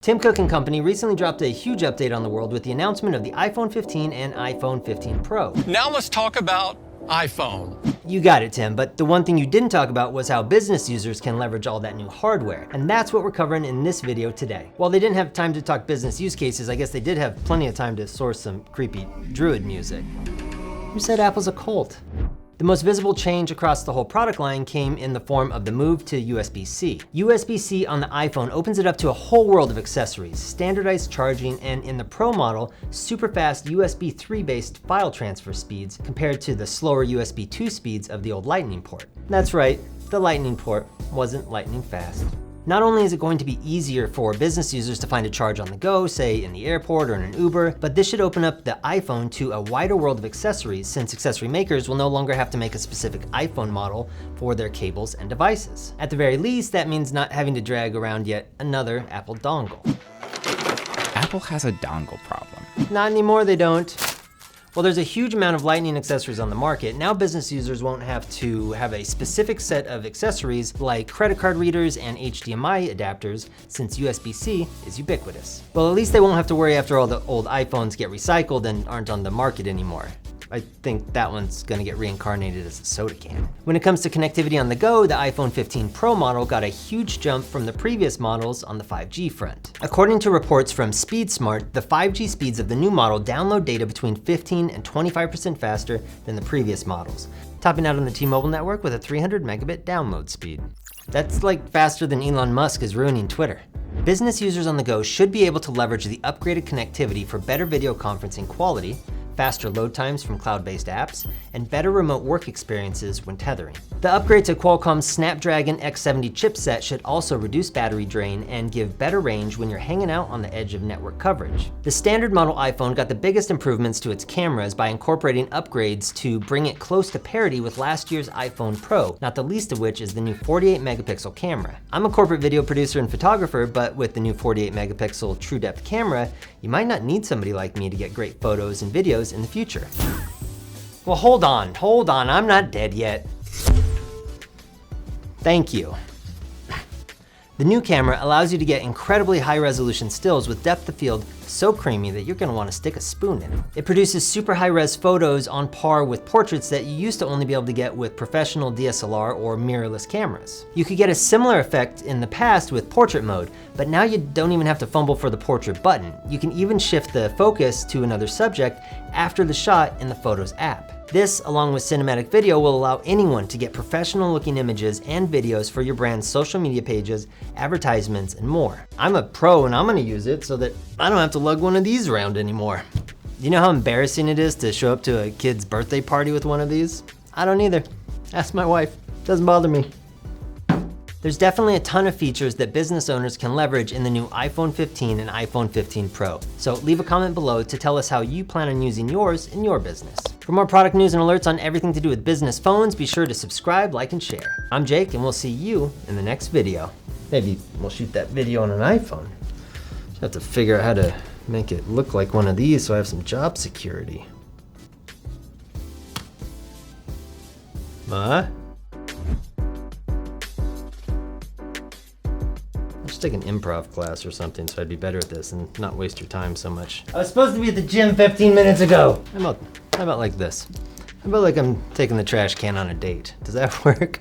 Tim Cook and company recently dropped a huge update on the world with the announcement of the iPhone 15 and iPhone 15 Pro. Now let's talk about iPhone. You got it, Tim, but the one thing you didn't talk about was how business users can leverage all that new hardware, and that's what we're covering in this video today. While they didn't have time to talk business use cases, I guess they did have plenty of time to source some creepy druid music. Who said Apple's a cult? The most visible change across the whole product line came in the form of the move to USB-C. USB-C on the iPhone opens it up to a whole world of accessories, standardized charging, and in the Pro model, super fast USB 3 based file transfer speeds compared to the slower USB 2 speeds of the old Lightning port. That's right, the Lightning port wasn't lightning fast. Not only is it going to be easier for business users to find a charge on the go, say in the airport or in an Uber, but this should open up the iPhone to a wider world of accessories, since accessory makers will no longer have to make a specific iPhone model for their cables and devices. At the very least, that means not having to drag around yet another Apple dongle. Apple has a dongle problem. Not anymore, they don't. Well, there's a huge amount of Lightning accessories on the market. Now business users won't have to have a specific set of accessories like credit card readers and HDMI adapters, since USB-C is ubiquitous. Well, at least they won't have to worry after all the old iPhones get recycled and aren't on the market anymore. I think that one's gonna get reincarnated as a soda can. When it comes to connectivity on the go, the iPhone 15 Pro model got a huge jump from the previous models on the 5G front. According to reports from SpeedSmart, the 5G speeds of the new model download data between 15 and 25% faster than the previous models, topping out on the T-Mobile network with a 300 megabit download speed. That's like faster than Elon Musk is ruining Twitter. Business users on the go should be able to leverage the upgraded connectivity for better video conferencing quality, faster load times from cloud-based apps, and better remote work experiences when tethering. The upgrade to Qualcomm's Snapdragon X70 chipset should also reduce battery drain and give better range when you're hanging out on the edge of network coverage. The standard model iPhone got the biggest improvements to its cameras by incorporating upgrades to bring it close to parity with last year's iPhone Pro, not the least of which is the new 48 megapixel camera. I'm a corporate video producer and photographer, but with the new 48 megapixel true depth camera, you might not need somebody like me to get great photos and videos in the future. Well, hold on, I'm not dead yet. Thank you. The new camera allows you to get incredibly high resolution stills with depth of field so creamy that you're gonna wanna stick a spoon in it. It produces super high res photos on par with portraits that you used to only be able to get with professional DSLR or mirrorless cameras. You could get a similar effect in the past with portrait mode, but now you don't even have to fumble for the portrait button. You can even shift the focus to another subject after the shot in the Photos app. This, along with cinematic video, will allow anyone to get professional looking images and videos for your brand's social media pages, advertisements, and more. I'm a pro and I'm gonna use it so that I don't have to lug one of these around anymore. Do you know how embarrassing it is to show up to a kid's birthday party with one of these? I don't either. Ask my wife. Doesn't bother me. There's definitely a ton of features that business owners can leverage in the new iPhone 15 and iPhone 15 Pro. So leave a comment below to tell us how you plan on using yours in your business. For more product news and alerts on everything to do with business phones, be sure to subscribe, like, and share. I'm Jake, and we'll see you in the next video. Maybe we'll shoot that video on an iPhone. Just have to figure out how to make it look like one of these so I have some job security. What? Take an improv class or something so I'd be better at this and not waste your time so much. I was supposed to be at the gym 15 minutes ago. How about like this? How about like I'm taking the trash can on a date? Does that work?